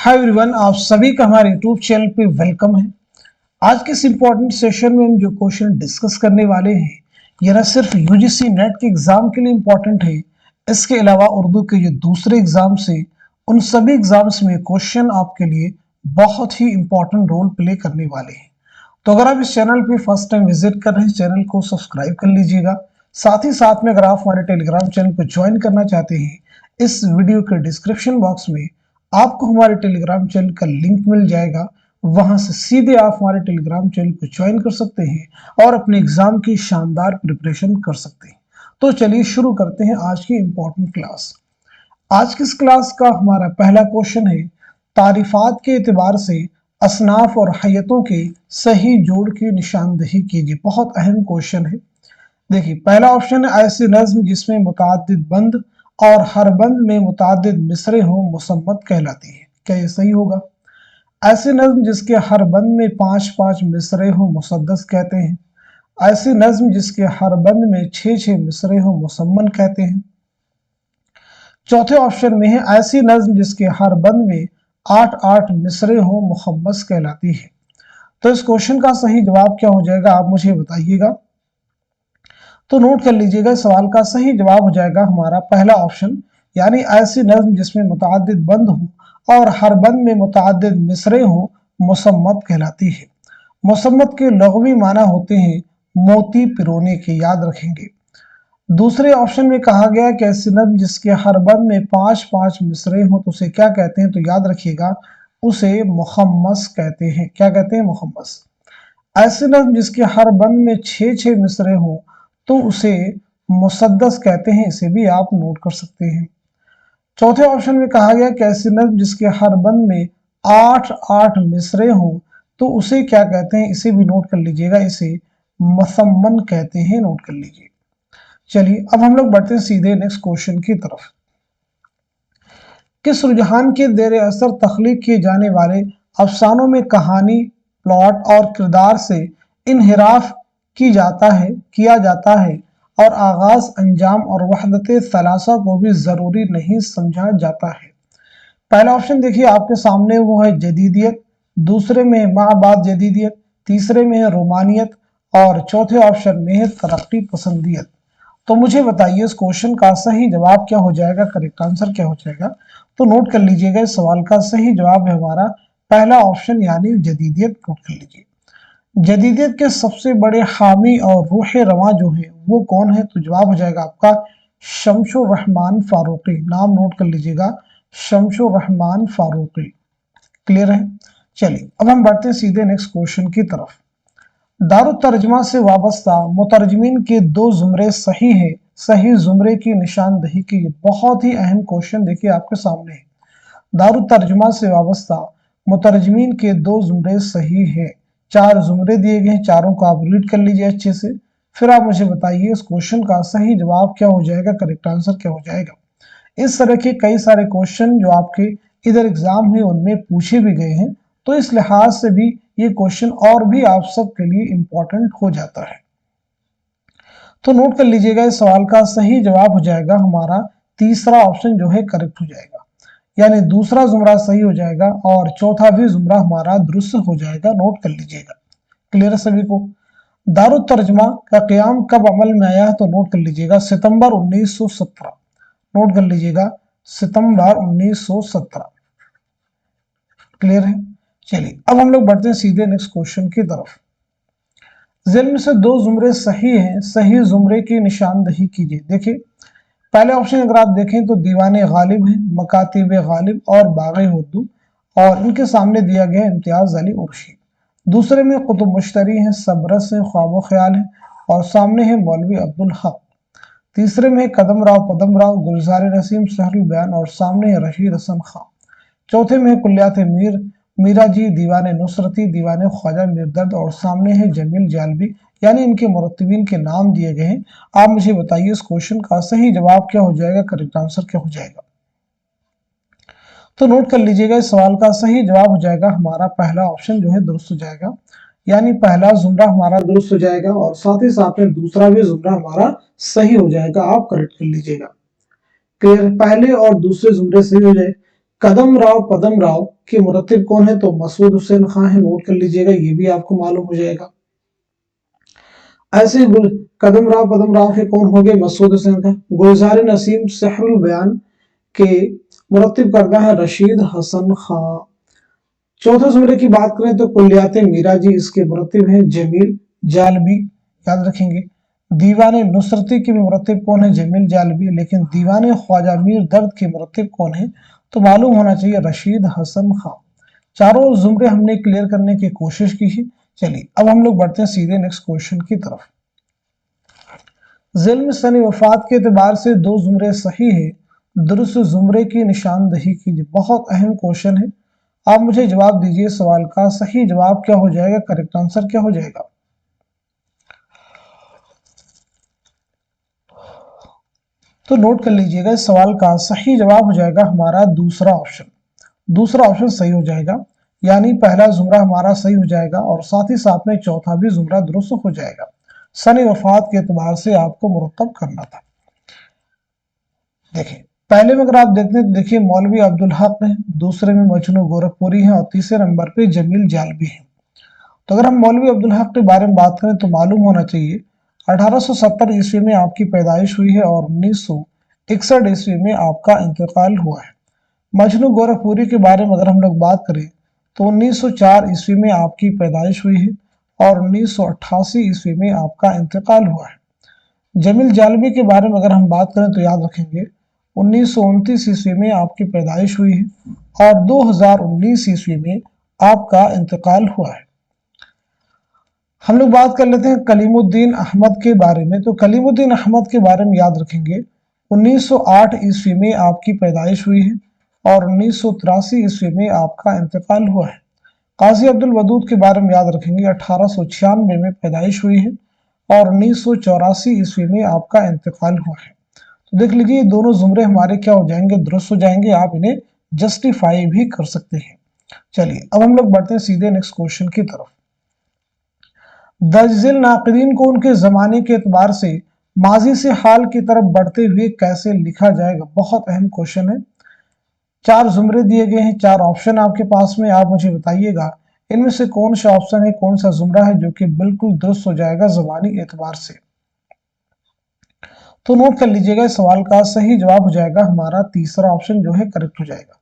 Hi everyone, आप सभी का हमारे यूट्यूब चैनल पे वेलकम है। आज के इस इम्पोर्टेंट सेशन में हम जो क्वेश्चन डिस्कस करने वाले हैं ये न सिर्फ यूजीसी नेट के एग्जाम के लिए इम्पोर्टेंट है, इसके अलावा उर्दू के जो दूसरे एग्जाम्स हैं उन सभी एग्जाम्स में क्वेश्चन आपके लिए बहुत ही इम्पोर्टेंट रोल प्ले करने वाले हैं। तो अगर आप इस चैनल पे फर्स्ट टाइम विजिट कर रहे हैं, चैनल को सब्सक्राइब कर लीजिएगा। साथ ही साथ में अगर आप हमारे टेलीग्राम चैनल को ज्वाइन करना चाहते हैं, इस वीडियो के डिस्क्रिप्शन बॉक्स में आपको हमारे टेलीग्राम चैनल का लिंक मिल जाएगा। वहां से सीधे आप हमारे टेलीग्राम चैनल को ज्वाइन कर सकते हैं और अपने एग्जाम की शानदार प्रिपरेशन कर सकते हैं। तो चलिए शुरू करते हैं आज की इम्पोर्टेंट क्लास। आज की इस क्लास का हमारा पहला क्वेश्चन है, तारीफात के एतबार से असनाफ और हैयतों के सही जोड़ की निशानदही कीजिए। बहुत अहम क्वेश्चन है। देखिए, पहला ऑप्शन है ऐसी नज्म जिसमें मुतअद्दिद बंद और हर बंद में मुतअद्दिद मिसरे हो मुसम्मत कहलाती है। क्या ये सही होगा? ऐसी नज्म जिसके हर बंद में 5-5 मिसरे हो मुसद्दस कहते हैं। ऐसी नज्म जिसके हर बंद में 6-6 मिसरे हो मुसम्मन कहते हैं। चौथे ऑप्शन में है ऐसी नज्म जिसके हर बंद में 8-8 मिसरे हो मुखम्मस कहलाती है। तो इस क्वेश्चन का सही जवाब क्या हो जाएगा, आप मुझे बताइएगा। तो नोट कर लीजिएगा, इस सवाल का सही जवाब हो जाएगा हमारा पहला ऑप्शन, यानी ऐसी नज्म जिसमें मुतअद्दिद बंद हो और हर बंद में मुतअद्दिद मिसरे हो मुसम्मत कहलाती है। मुसम्मत के लग़वी माना होते हैं मोती पिरोने के, याद रखेंगे। दूसरे ऑप्शन में कहा गया कि ऐसी नज्म जिसके हर बंद में 5-5 मिसरे हो तो उसे क्या कहते हैं, तो याद रखिएगा उसे मुखम्मस कहते हैं। क्या कहते हैं? मुखम्मस। ऐसी नज्म जिसके हर बंद में 6-6 मिसरे हो तो उसे मुसद्दस कहते हैं। इसे भी आप नोट कर सकते हैं। चौथे ऑप्शन में कहा गया कि ऐसी नज्म जिसके हर बंद में 8-8 मिसरे हो तो उसे क्या कहते हैं, इसे भी नोट कर लीजिएगा, इसे मुसम्मन कहते हैं। नोट कर लीजिए। चलिए अब हम लोग बढ़ते हैं सीधे नेक्स्ट क्वेश्चन की तरफ। किस रुझान के देर असर तख्लीक किए जाने वाले अफसानों में कहानी, प्लॉट और किरदार से इनहिराफ किया जाता है और आगाज, अंजाम और वहदत सलासा को भी जरूरी नहीं समझा जाता है। पहला ऑप्शन देखिए आपके सामने, वो है जदीदियत। दूसरे में है माबाद जदीदियत। तीसरे में है रोमानियत और चौथे ऑप्शन में है तरक्की पसंदियत। तो मुझे बताइए इस क्वेश्चन का सही जवाब क्या हो जाएगा, करेक्ट आंसर क्या हो जाएगा। तो नोट कर लीजिएगा, इस सवाल का सही जवाब है हमारा पहला ऑप्शन यानी जदीदियत। नोट कर लीजिए। जदीदियत के सबसे बड़े हामी और रूह रवां जो है वो कौन है, तो जवाब हो जाएगा आपका शमशुर रहमान फारूकी। नाम नोट कर लीजिएगा, शमशुर रहमान फारूकी। क्लियर है? चलिए अब हम बढ़ते हैं सीधे नेक्स्ट क्वेश्चन की तरफ। दारुत तर्जमा से वाबस्ता मुतरजमीन के 2 जुमरे सही है, सही जुमरे की निशानदही की। बहुत ही अहम क्वेश्चन देखिए आपके सामने है। दारुत तर्जमा से वाबस्ता मुतरजमीन के 2 जुमरे सही है। 4 जुमरे दिए गए हैं, चारों को आप रीड कर लीजिए अच्छे से। फिर आप मुझे बताइए इस क्वेश्चन का सही जवाब क्या हो जाएगा, करेक्ट आंसर क्या हो जाएगा। इस तरह के कई सारे क्वेश्चन जो आपके इधर एग्जाम में उनमें पूछे भी गए हैं, तो इस लिहाज से भी ये क्वेश्चन और भी आप सबके लिए इंपॉर्टेंट हो जाता है। तो नोट कर लीजिएगा, इस सवाल का सही जवाब हो जाएगा हमारा तीसरा ऑप्शन जो है करेक्ट हो जाएगा, यानी दूसरा जुमरा सही हो जाएगा और चौथा भी जुमरा हमारा दुरुस्त हो जाएगा। नोट कर लीजिएगा। क्लियर है सभी को? दारुत तर्जमा का क़याम कब अमल में आया है, तो नोट कर लीजिएगा सितंबर 1917। नोट कर लीजिएगा, सितंबर 1917। क्लियर है? चलिए अब हम लोग बढ़ते हैं सीधे नेक्स्ट क्वेश्चन की तरफ। ज़ेल में से 2 जुमरे सही हैं, सही जुमरे की निशानदही कीजिए। देखिए पहले ऑप्शन अगर आप देखें तो दीवाने गालिब है, मकातिब गालिब और बाग़े उर्दू, और इनके सामने दिया गया इम्तियाज अली उर्शी। दूसरे में कुतुब मुश्तरी है, सबरस है, ख्वाब ख्याल है और सामने है मौलवी अब्दुल हक। तीसरे में कदम राव, पदम राव, गुलजार नसीम, सहरुल बयान और सामने है रशीद हसन खां। चौथे में कुल्लियात मीरा जी, दीवाने नुसरती, दीवाने ख्वाजा मिर्दर्द और सामने है जमील जालबी। यानी इनके मुरत्तिबीन के नाम दिए गए हैं। आप मुझे बताइए इस क्वेश्चन का सही जवाब क्या हो जाएगा, करेक्ट आंसर क्या हो जाएगा। तो नोट कर लीजिएगा, इस सवाल का सही जवाब हो जाएगा हमारा पहला ऑप्शन जो है दुरुस्त हो जाएगा, यानी पहला जुमरा हमारा दुरुस्त हो जाएगा और साथ ही साथ में दूसरा भी जुमरा हमारा सही हो जाएगा। आप करेक्ट कर लीजिएगा। क्लियर? पहले और दूसरे जुमरे सही हो जाए, कदम राव पदम राव के मुरत्तिब कौन है? तो मसूद हुसैन खां है, नोट कर लीजिएगा, ये भी आपको मालूम हो जाएगा। ऐसे कदम राव पदम राव के कौन हो गए? मसूद हुसैन खां। गुलजार नसीम सहरुल बयान के मुरत्तिब करदा है रशीद हसन खां। चौथे जुमरे की बात करें तो कुल्लियात मीरा जी, इसके मुरत्तिब हैं जमील जालबी, याद रखेंगे। दीवाने नुसरती के मुरत्तिब कौन है? जमील जालबी। लेकिन दीवाने ख्वाजा मीर दर्द के मुरत्तिब कौन है? तो मालूम होना चाहिए रशीद हसन खां। चारों जुमरे हमने क्लियर करने की कोशिश की है। चलिए अब हम लोग बढ़ते हैं सीधे नेक्स्ट क्वेश्चन की तरफ। ज़िल्म सनी वफात के एतबार से दो जुमरे सही है, दुरुस्त जुमरे की निशानदही कीजिए। बहुत अहम क्वेश्चन है, आप मुझे जवाब दीजिए सवाल का सही जवाब क्या हो जाएगा, करेक्ट आंसर क्या हो जाएगा। तो नोट कर लीजिएगा, इस सवाल का सही जवाब हो जाएगा हमारा दूसरा ऑप्शन। दूसरा ऑप्शन सही हो जाएगा, यानी पहला जुमरा हमारा सही हो जाएगा और साथ ही साथ में चौथा भी जुमरा दुरुस्त हो जाएगा। सनी वफात के एतबार से आपको मुरतब करना था। देखिए पहले में अगर आप देखते हैं तो देखिए मौलवी अब्दुल हक है, दूसरे में मजनू गोरखपुरी है और तीसरे नंबर पे जमील जालबी है। तो अगर हम मौलवी अब्दुल हक के बारे में बात करें तो मालूम होना चाहिए 1870 ईस्वी में आपकी पैदाइश हुई है और 1961 ईस्वी में आपका इंतकाल हुआ है। मजनू गोरखपुरी के बारे में अगर हम लोग बात करें तो 1904 ईस्वी में आपकी पैदाइश हुई है और 1988 ईस्वी में आपका इंतकाल हुआ है। जमील जालबी के बारे में अगर हम बात करें तो याद रखेंगे 1929 ईस्वी में आपकी पैदाइश हुई है और 2019 ईस्वी में आपका इंतकाल हुआ है। हम लोग बात कर लेते हैं कलीमुद्दीन अहमद के बारे में। तो कलीमुद्दीन अहमद के बारे में याद रखेंगे 1908 ईस्वी में आपकी पैदाइश हुई है और 1983 ईस्वी में आपका इंतकाल हुआ है। काजी अब्दुल वदूद के बारे में याद रखेंगे 1896 में पैदाइश हुई है और 1984 ईस्वी में आपका इंतकाल हुआ है। तो देख लीजिए दोनों जुमरे हमारे क्या हो जाएंगे, दुरुस्त हो जाएंगे। आप इन्हें जस्टिफाई भी कर सकते हैं। चलिए अब हम लोग बढ़ते हैं सीधे नेक्स्ट क्वेश्चन की तरफ। दर्जिल नाक़दीन को उनके जमाने के एतबार से माजी से हाल की तरफ बढ़ते हुए कैसे लिखा जाएगा? बहुत अहम क्वेश्चन है। चार जुमरे दिए गए हैं, चार ऑप्शन आपके पास में, आप मुझे बताइएगा इनमें से कौन सा ऑप्शन है, कौन सा जुमरा है जो कि बिल्कुल दुरुस्त हो जाएगा जबानी एतबार से। तो नोट कर लीजिएगा, इस सवाल का सही जवाब हो जाएगा हमारा तीसरा ऑप्शन जो है करेक्ट हो जाएगा,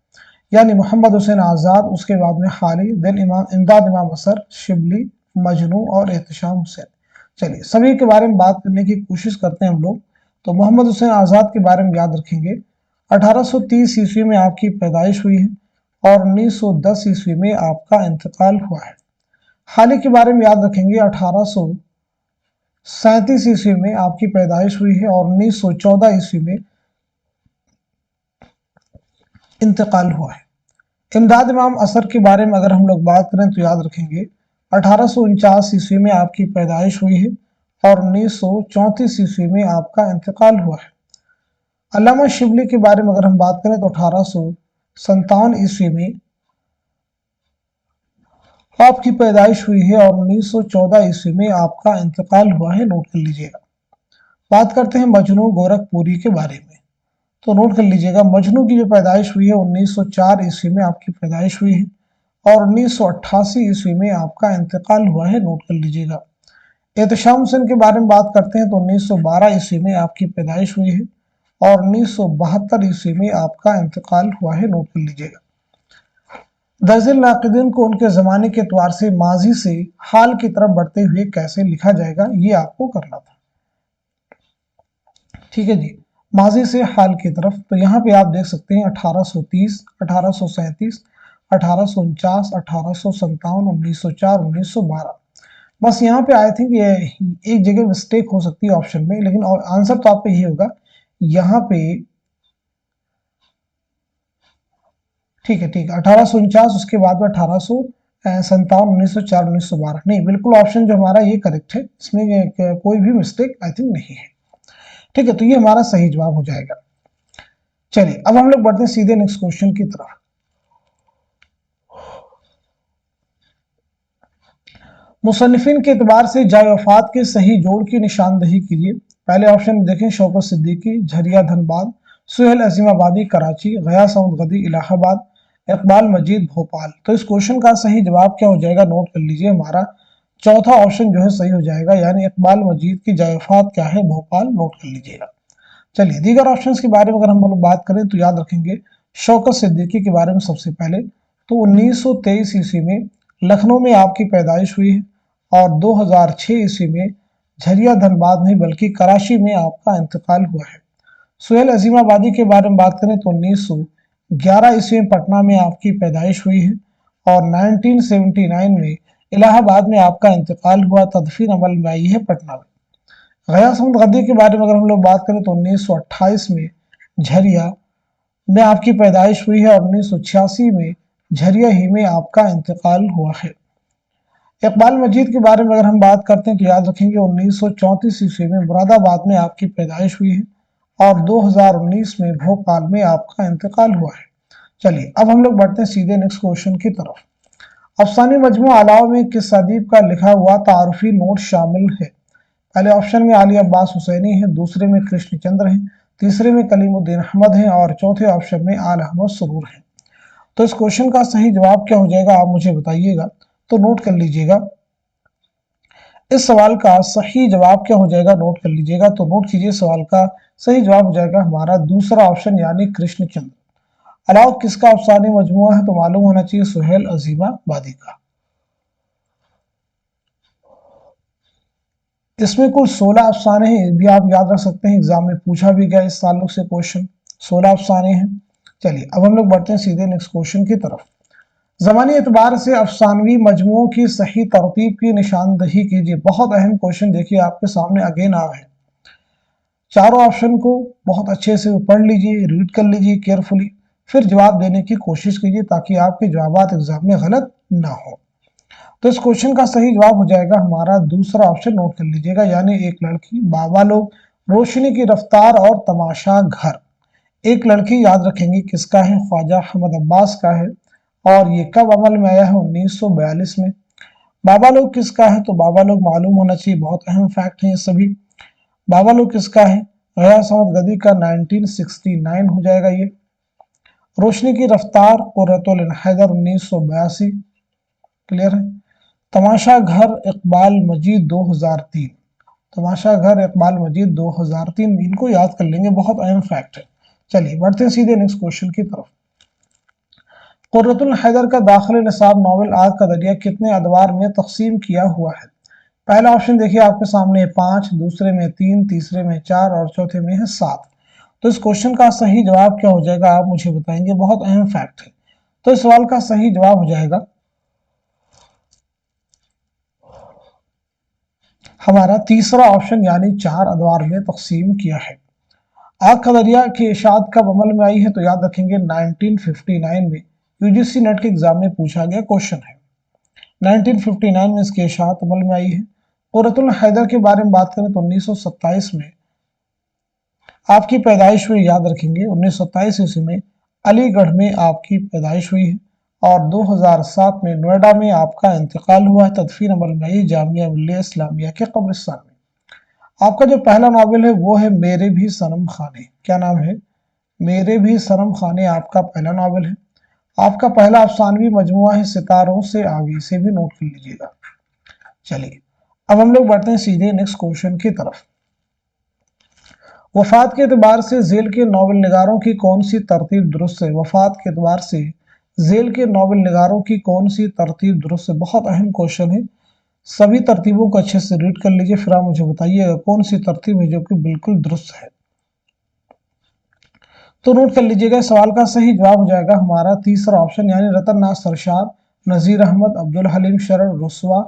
यानी मोहम्मद हुसैन आज़ाद, उसके बाद में हाली, देन इमदाद इमाम असर, शिबली, मजनू और एहतशाम हुसैन। चलिए सभी के बारे में बात करने की कोशिश करते हैं हम लोग। तो मोहम्मद हुसैन आज़ाद के बारे में याद रखेंगे 1830 ईस्वी में आपकी पैदाइश हुई है और 1910 ईस्वी में आपका इंतकाल हुआ है। हाली के बारे में याद रखेंगे 1837 ईस्वी में आपकी पैदाइश हुई है और 1914 ईस्वी में इंतकाल हुआ है। इमदाद इमाम असर के बारे में अगर हम लोग बात करें तो याद रखेंगे 1849 ईस्वी में आपकी पैदाइश हुई है और 1934 ईस्वी में आपका इंतकाल हुआ है। अल्लामा शिबली के बारे में अगर हम बात करें तो 1857 ईस्वी में आपकी पैदाइश हुई है और 1914 ईस्वी में आपका इंतकाल हुआ है। नोट कर लीजिएगा। बात करते हैं मजनू गोरखपुरी के बारे में। तो नोट कर लीजिएगा, मजनू की जो पैदाइश हुई है 1904 ईस्वी में आपकी पैदाइश हुई है और 1988 ईस्वी में आपका इंतकाल हुआ है। नोट कर लीजिएगा। एहतशाम हुसैन के बारे में बात करते हैं तो 1912 ईस्वी में आपकी पैदाइश हुई है और 1972 ईस्वी में आपका इंतकाल हुआ है। नोट कर लीजिएगा। दर्जिल नाक़दीन को उनके ज़माने के एतबार से माजी से हाल की तरफ बढ़ते हुए कैसे लिखा जाएगा, ये आपको करना था। ठीक है जी, माजी से हाल की तरफ। तो यहाँ पे आप देख सकते हैं 1830, 1837, 1849, 1857, 1904, 1912। बस यहाँ पे आई थिंक ये एक जगह मिस्टेक हो सकती है ऑप्शन में, लेकिन आंसर तो आप पे ये होगा यहाँ पे। ठीक है 1849, उसके बाद में 1857, 1904, 1912। नहीं, बिल्कुल ऑप्शन जो हमारा ये करेक्ट है, इसमें कोई भी मिस्टेक आई थिंक नहीं है। ठीक है, तो ये हमारा सही जवाब हो जाएगा। चलिए अब हम लोग बढ़ते हैं सीधे नेक्स्ट क्वेश्चन की तरफ। मुसन्निफिन के एतबार से जाए वफात के सही जोड़ की निशानदही कीजिए। पहले ऑप्शन में देखें शौकत सिद्दीकी, झरिया धनबाद, सुहेल अजीमाबादी कराची, गयास अहमद गदी इलाहाबाद, इकबाल मजीद भोपाल। तो इस क्वेश्चन का सही जवाब क्या हो जाएगा, नोट कर लीजिए, हमारा चौथा ऑप्शन जो है सही हो जाएगा, यानी इकबाल मजीद की जायफात क्या है, भोपाल, नोट कर लीजिएगा। चलिए दीगर ऑप्शंस के बारे में अगर हम लोग बात करें तो याद रखेंगे शौकत सिद्दीकी के बारे में सबसे पहले। तो 1923 ईस्वी में लखनऊ में आपकी पैदाइश हुई है और 2006 ईस्वी में झरिया धनबाद नहीं बल्कि कराची में आपका इंतकाल हुआ है। सुहेल अजीमाबादी के बारे में बात करें तो 1911 ईस्वी में पटना में आपकी पैदाइश हुई है और 1979 में इलाहाबाद में आपका इंतकाल हुआ, तदफीन अमल में आई है पटना में। गयास अहमद गद्दी के बारे में अगर हम लोग बात करें तो 1928 में झरिया में आपकी पैदाइश हुई है और 1986 में झरिया ही में आपका इंतकाल हुआ है। इकबाल मजीद के बारे में अगर हम बात करते हैं तो याद रखेंगे 1934 ईस्वी में मुरादाबाद में आपकी पैदाइश हुई है और 2019 में भोपाल में आपका इंतकाल हुआ है। चलिए अब हम लोग बढ़ते हैं सीधे नेक्स्ट क्वेश्चन की तरफ। अफसानी मजमू अलावा में किस अदीब का लिखा हुआ तारुफी नोट शामिल है? पहले ऑप्शन में अली अब्बास हुसैनी है, दूसरे में कृष्णचंद्र है, तीसरे में कलीमुद्दीन अहमद है और चौथे ऑप्शन में आल अहमद सरूर है। तो इस क्वेश्चन का सही जवाब क्या हो जाएगा, आप मुझे बताइएगा, तो नोट कर लीजिएगा। इस सवाल का सही जवाब क्या हो जाएगा, नोट कर लीजिएगा। तो नोट कीजिए, सवाल का सही जवाब हो जाएगा हमारा दूसरा ऑप्शन यानी कृष्णचंद्र। अलावा किसका अफसानी मजमुआ है, तो मालूम होना चाहिए सुहेल अजीमाबादी का। इसमें कुल 16 अफसाने हैं, भी आप याद रख सकते हैं, एग्जाम में पूछा भी गया इस ताल्लुक से क्वेश्चन, 16 अफसाने हैं। चलिए अब हम लोग बढ़ते हैं सीधे नेक्स्ट क्वेश्चन की तरफ। ज़मानी एतबार से अफसानवी मजमुओं की सही तरतीब की निशानदही कीजिए। बहुत अहम क्वेश्चन देखिए आपके सामने अगेन आ है। चारों ऑप्शन को बहुत अच्छे से पढ़ लीजिए, रीड कर लीजिए केयरफुली, फिर जवाब देने की कोशिश कीजिए ताकि आपके जवाब एग्जाम में गलत ना हो। तो इस क्वेश्चन का सही जवाब हो जाएगा हमारा दूसरा ऑप्शन, नोट कर लीजिएगा, यानी एक लड़की, बाबा लोग, रोशनी की रफ्तार और तमाशा घर। एक लड़की याद रखेंगे किसका है, ख्वाजा अहमद अब्बास का है और ये कब अमल में आया है, 1942 में। बाबा लोग किसका है, तो बाबा लोग मालूम होना चाहिए, बहुत अहम फैक्ट है ये सभी। बाबा लोग किसका है, गयास अहमद गदी का 1969 हो जाएगा ये। रोशनी की रफ्तार कुर्रतुल इन हैदर 1982, क्लियर है। तमाशा घर इकबाल मजीद 2003, तमाशा घर इकबाल मजीद 2003, इनको याद कर लेंगे, बहुत अहम फैक्ट है। चलिए बढ़ते हैं सीधे नेक्स्ट क्वेश्चन की तरफ। कुर्रतुल हैदर का दाखिल निसाब नॉवल आग का दरिया कितने अदवार में तकसीम किया हुआ है? पहला ऑप्शन देखिए आपके सामने 5, दूसरे में 3, तीसरे में 4 और चौथे में है 7। तो इस क्वेश्चन का सही जवाब क्या हो जाएगा, आप मुझे बताएंगे, बहुत अहम फैक्ट है। तो इस सवाल का सही जवाब हो जाएगा हमारा तीसरा ऑप्शन, यानी 4 अदवार में तकसीम किया है। आग का दरिया की इशाअत कब अमल में आई है, तो याद रखेंगे 1959 में, यूजीसी नेट के एग्जाम में पूछा गया क्वेश्चन है। 1959 में इसकी इशाअत अमल में आई है। कुर्रतुल हैदर के बारे में बात करें तो 1927 में आपकी पैदाइश हुई, याद रखेंगे 1927 ईस्वी में अलीगढ़ में आपकी पैदाइश हुई है और 2007 में नोएडा में आपका इंतकाल हुआ है, तदफीन अमल में आई जामिया मिल्लिया इस्लामिया के कब्रिस्तान में। आपका जो पहला नावल है वो है मेरे भी सनम खाने, क्या नाम है, मेरे भी सनम खाने आपका पहला नावल है। आपका पहला अफसानवी मजमुआ है सितारों से आगे, से भी नोट कर लीजिएगा। चलिए अब हम लोग बढ़ते हैं सीधे नेक्स्ट क्वेश्चन की तरफ। वफात के एतबार से झेल के नावल निगारों की कौन सी तरतीब दुरुस्त है? वफात के एतबार से झेल के नावल निगारों की कौन सी तरतीब दुरुस्त है? बहुत अहम क्वेश्चन है, सभी तरतीबों को अच्छे से रीड कर लीजिए, फिर आप मुझे बताइएगा कौन सी तरतीब है जो कि बिल्कुल दुरुस्त है। तो नोट कर लीजिएगा, सवाल का सही जवाब हो जाएगा हमारा तीसरा ऑप्शन, यानी रतन नाज सरशार, नजीर अहमद, अब्दुल हलीम शरण, रुस्वा,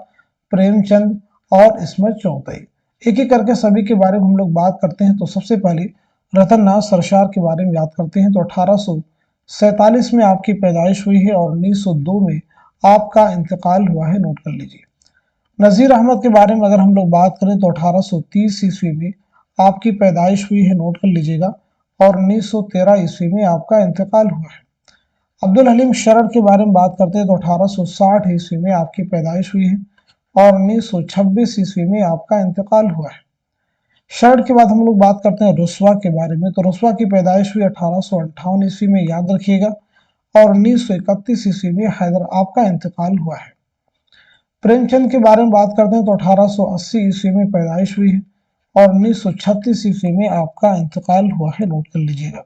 प्रेमचंद और इस्मत चौधरी। एक एक करके सभी के बारे में हम लोग बात करते हैं। तो सबसे पहले रतन नाज सरशार के बारे में याद करते हैं। तो 1847 में आपकी पैदाइश हुई है और 1902 में आपका इंतकाल हुआ है, नोट कर लीजिए। नज़ीर अहमद के बारे में अगर हम लोग बात करें तो 1830 ईस्वी में आपकी पैदाइश हुई है, नोट कर लीजिएगा, और 1913 ईस्वी में आपका इंतकाल हुआ है। अब्दुल हलीम शरण के बारे में बात करते हैं तो 1860 ईस्वी में आपकी पैदाइश हुई है और 1926 ईस्वी में आपका इंतकाल हुआ है। शर्ट के बाद हम लोग बात करते हैं रुस्वा के बारे में। तो रुस्वा की पैदाइश हुई 1858 ईस्वी में, याद रखिएगा, और 1931 ईस्वी में हैदराबाद का इंतकाल हुआ है। प्रेमचंद के बारे में बात करते हैं तो 1880 ईस्वी में पैदाइश हुई है और 1936 ईस्वी में आपका इंतकाल हुआ है, नोट कर लीजिएगा।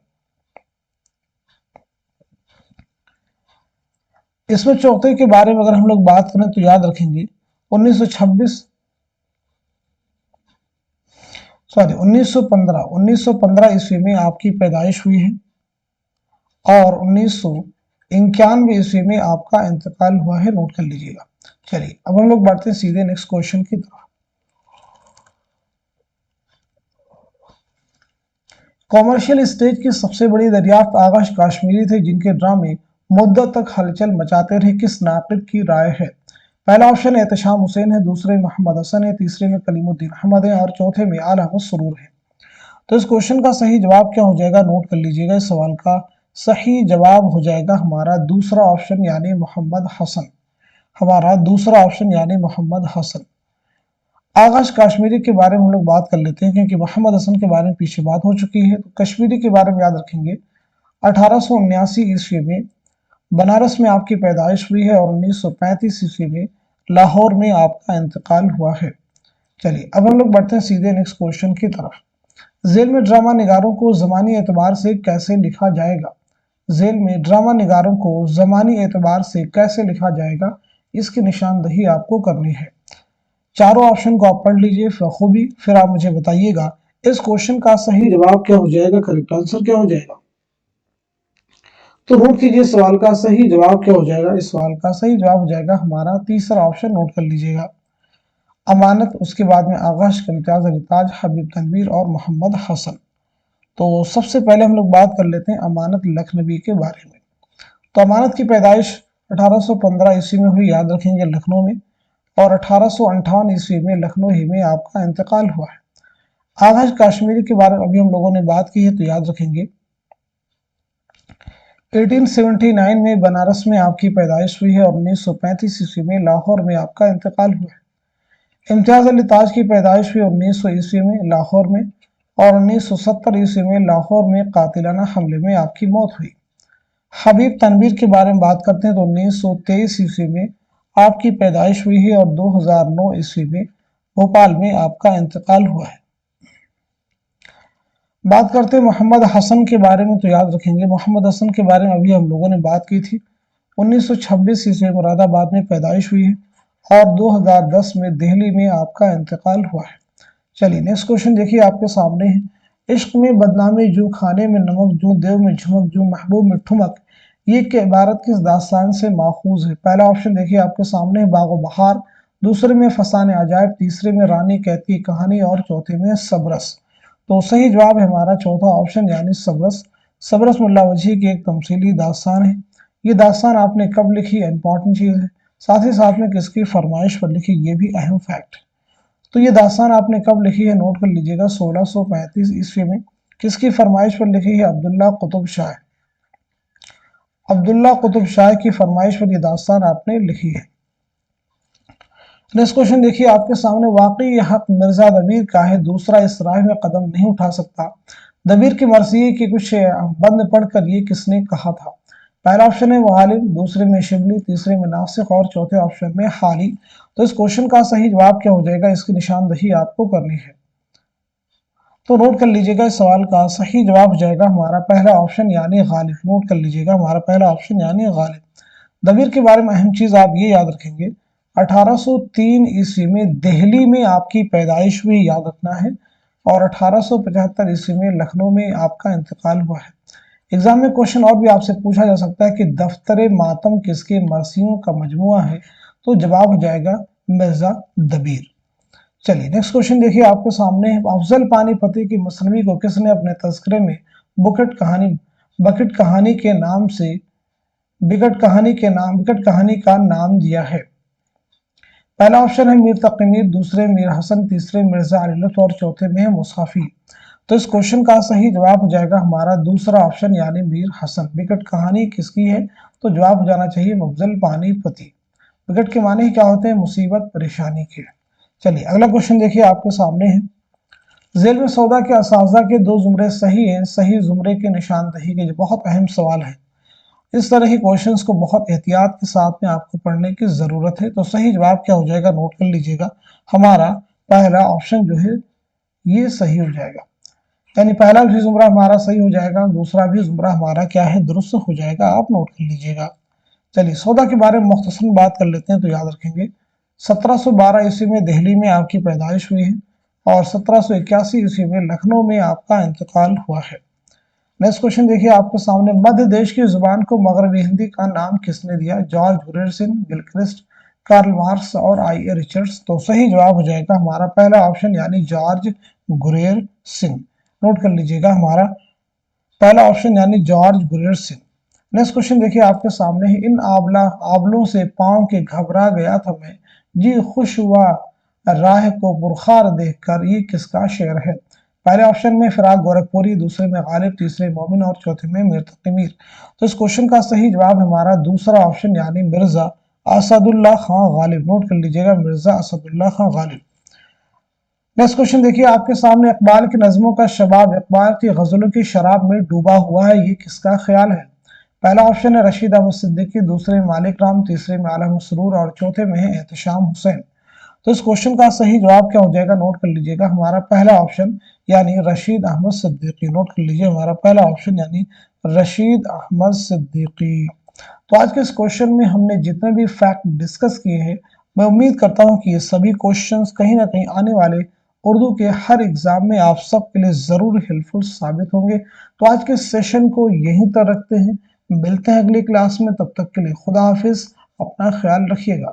इसमें चौथे के बारे में अगर हम लोग बात करें तो याद रखेंगे 1915 ईस्वी में आपकी पैदाइश हुई है और 1991 ईस्वी में आपका इंतकाल हुआ है, नोट कर लीजिएगा। चलिए अब हम लोग बढ़ते हैं सीधे नेक्स्ट क्वेश्चन की तरफ। कॉमर्शियल स्टेज की सबसे बड़ी दरियाफ्त आगाश काश्मीरी थे, जिनके ड्रामे मुद्दत तक हलचल मचाते रहे, किस नाक़िद की राय है? पहला ऑप्शन एहतशाम हुसैन है, दूसरे में मोहम्मद हसन है, तीसरे में कलीमुद्दीन अहमद है और चौथे में आल अहमद सुरूर है। तो इस क्वेश्चन का सही जवाब क्या हो जाएगा, नोट कर लीजिएगा। इस सवाल का सही जवाब हो जाएगा हमारा दूसरा ऑप्शन यानी मोहम्मद हसन। हमारा दूसरा ऑप्शन यानी मोहम्मद हसन। आगाश काश्मीरी के बारे में हम लोग बात कर लेते हैं, क्योंकि मोहम्मद हसन के बारे में पीछे बात हो चुकी है। तो कश्मीरी के बारे में याद रखेंगे 1879 ईस्वी में बनारस में आपकी पैदाइश हुई है और 1935 ईस्वी में लाहौर में आपका इंतकाल हुआ है। चलिए अब हम लोग बढ़ते हैं सीधे नेक्स्ट क्वेश्चन की तरफ। जेल में ड्रामा निगारों को ज़मानी एतबार से कैसे लिखा जाएगा? जेल में ड्रामा निगारों को ज़मानी एतबार से कैसे लिखा जाएगा, इसकी निशानदही आपको करनी है। चारों ऑप्शन को आप पढ़ लीजिए बखूबी, फिर आप मुझे बताइएगा इस क्वेश्चन का सही जवाब क्या हो जाएगा, करेक्ट आंसर क्या हो जाएगा। तो नोट कीजिए सवाल का सही जवाब क्या हो जाएगा। इस सवाल का सही जवाब हो जाएगा हमारा तीसरा ऑप्शन, नोट कर लीजिएगा, अमानत। उसके बाद में आगाश, इम्तियाज अली ताज, हबीब तनवीर और मोहम्मद हसन। तो सबसे पहले हम लोग बात कर लेते हैं अमानत लखनवी के बारे में। तो अमानत की पैदाइश 1815 ईस्वी में हुई, याद रखेंगे, लखनऊ में, और 1858 ईस्वी में लखनऊ ही में आपका इंतकाल हुआ है। आगाश काश्मीरी के बारे में अभी हम लोगों ने बात की है, तो याद रखेंगे 1879 में बनारस में आपकी पैदाइश हुई है और 1935 ईस्वी में लाहौर में आपका इंतकाल हुआ है। इम्तियाज अली ताज की पैदाइश हुई 1900 ईस्वी में लाहौर में और 1970 ईस्वी में लाहौर में कातिलाना हमले में आपकी मौत हुई। हबीब तनवीर के बारे में बात करते हैं तो 1923 ईस्वी में आपकी पैदाइश हुई है और 2009 ईस्वी में भोपाल में आपका इंतकाल हुआ है। बात करते हैं मोहम्मद हसन के बारे में, तो याद रखेंगे मोहम्मद हसन के बारे में अभी हम लोगों ने बात की थी। 1926 ईस्वी मुरादाबाद में पैदाइश हुई है और 2010 में दिल्ली में आपका इंतकाल हुआ है। चलिए नेक्स्ट क्वेश्चन देखिए आपके सामने है। इश्क में बदनामी जू, खाने में नमक जू, देव में झुमक जू, महबूब में ठुमक, ये के इबारत किस दास्तान से माखूज है? पहला ऑप्शन देखिए आपके सामने है बागो बहार, दूसरे में फसाने अजायब, तीसरे में रानी कैद की कहानी और चौथे में सबरस। तो सही जवाब है हमारा चौथा ऑप्शन यानी सबरस। सबरस मुल्ला वजही की एक तमसीली दास्तान है। ये दास्तान आपने कब लिखी, इंपॉर्टेंट चीज़ है। साथ ही साथ में किसकी फरमाइश पर लिखी, ये भी अहम फैक्ट है। तो ये दास्तान आपने कब लिखी है, नोट कर लीजिएगा, 1635 ईस्वी में। किसकी फरमाइश पर लिखी है, अब्दुल्ला कुतुब शाह। अब्दुल्ला कुतुब शाह की फरमाइश पर यह दास्तान आपने लिखी है। नेक्स्ट क्वेश्चन देखिए आपके सामने, वाकई हक मिर्जा दबीर का है, दूसरा इस राह में कदम नहीं उठा सकता। दबीर की मरसिये की कुछ बंद पढ़कर ये किसने कहा था? पहला ऑप्शन है गालिब, दूसरे में शिबली, तीसरे में नासिक और चौथे ऑप्शन में हाली। तो इस क्वेश्चन का सही जवाब क्या हो जाएगा, इसकी निशानदही आपको करनी है। तो नोट कर लीजिएगा इस सवाल का सही जवाब हो जाएगा हमारा पहला ऑप्शन यानी गालिब। नोट कर लीजिएगा हमारा पहला ऑप्शन यानी गालिब। दबीर के बारे में अहम चीज आप ये याद रखेंगे, 1803 ईस्वी में दिल्ली में आपकी पैदाइश हुई, याद रखना है, और 1875 ईस्वी में लखनऊ में आपका इंतकाल हुआ है। एग्जाम में क्वेश्चन और भी आपसे पूछा जा सकता है कि दफ्तर मातम किसके मरसियों का मजमुआ है, तो जवाब हो जाएगा मिर्जा दबीर। चलिए नेक्स्ट क्वेश्चन देखिए आपके सामने है। अफजल पानीपति की मसनवी को किसने अपने तस्करे में बकेट कहानी के नाम से विकट कहानी का नाम दिया है? पहला ऑप्शन है मीर तकी मीर, दूसरे मीर हसन, तीसरे मिर्जा अली लुत्फ और चौथे में है मुसाफी। तो इस क्वेश्चन का सही जवाब हो जाएगा हमारा दूसरा ऑप्शन यानी मीर हसन। विकट कहानी किसकी है, तो जवाब हो जाना चाहिए अफजल पानीपति। विकट के माने क्या होते हैं, मुसीबत, परेशानी के। चलिए अगला क्वेश्चन देखिए आपके सामने है। ذیل میں سودا کے اساتذہ کے 2 زمرے صحیح ہیں، صحیح زمرے کی نشاندہی کے، یہ بہت اہم سوال ہے۔ اس طرح ہی کوشچنس کو بہت احتیاط کے ساتھ میں آپ کو پڑھنے کی ضرورت ہے۔ تو صحیح جواب کیا ہو جائے گا، نوٹ کر لیجئے گا، ہمارا پہلا آپشن جو ہے یہ صحیح ہو جائے گا، یعنی پہلا بھی زمرہ ہمارا صحیح ہو جائے گا، دوسرا بھی زمرہ ہمارا کیا ہے، درست ہو جائے گا۔ آپ نوٹ کر لیجئے گا۔ چلیے سودا کے بارے میں مختصراً بات کر لیتے ہیں تو یاد رکھیں گے 1712 عیسوی میں دہلی میں آپ کی پیدائش ہوئی ہے اور 1781 عیسوی میں لکھنؤ میں آپ کا انتقال ہوا ہے۔ نیکسٹ کوشچن دیکھیے آپ کے سامنے، مدھیہ دیش کی زبان کو مغربی ہندی کا نام کس نے دیا؟ George Grierson, Gilchrist, Karl Marx اور آئی اے ریچرڈس۔ تو صحیح جواب ہو جائے گا ہمارا پہلا آپشن یعنی جارج گریرسن۔ نوٹ کر لیجئے گا ہمارا پہلا آپشن یعنی جارج گریرسن۔ نیکسٹ کوشچن دیکھیے آپ کے سامنے ہے، ان آبلوں سے پاؤں کے گھبرا گیا تھا میں، جی خوش ہوا راہ کو پرخار دیکھ کر، یہ کس کا شعر ہے؟ پہلے آپشن میں فراق گورکھپوری، دوسرے میں غالب، تیسرے مومن اور چوتھے میں میر تقی میر۔ تو اس کوشچن کا صحیح جواب ہمارا دوسرا آپشن یعنی مرزا اسد اللہ خان غالب۔ نوٹ کر لیجئے گا مرزا اسد اللہ خان غالب۔ نیکسٹ کوشچن دیکھیے آپ کے سامنے، اقبال کی نظموں کا شباب اقبال کی غزلوں کی شراب میں ڈوبا ہوا ہے، یہ کس کا خیال ہے؟ پہلا آپشن ہے رشید احمد صدیقی، دوسرے میں مالک رام، تیسرے میں عالم مسرور اور چوتھے میں ہے احتشام حسین۔ تو اس کوشچن کا صحیح جواب کیا ہو جائے گا، نوٹ کر لیجئے گا ہمارا پہلا آپشن یعنی رشید احمد صدیقی۔ نوٹ کر لیجئے ہمارا پہلا آپشن یعنی رشید احمد صدیقی۔ تو آج کے اس کوشچن میں ہم نے جتنے بھی فیکٹ ڈسکس کیے ہیں، میں امید کرتا ہوں کہ یہ سبھی کوشچنز کہیں نہ کہیں آنے والے اردو کے ہر ایگزام میں آپ سب کے لیے ضرور ہیلپفل ثابت ہوں گے۔ تو آج کے سیشن کو یہیں تک رکھتے ہیں، ملتے ہیں اگلی کلاس میں، تب تک کے لیے خدا حافظ، اپنا خیال رکھیے گا۔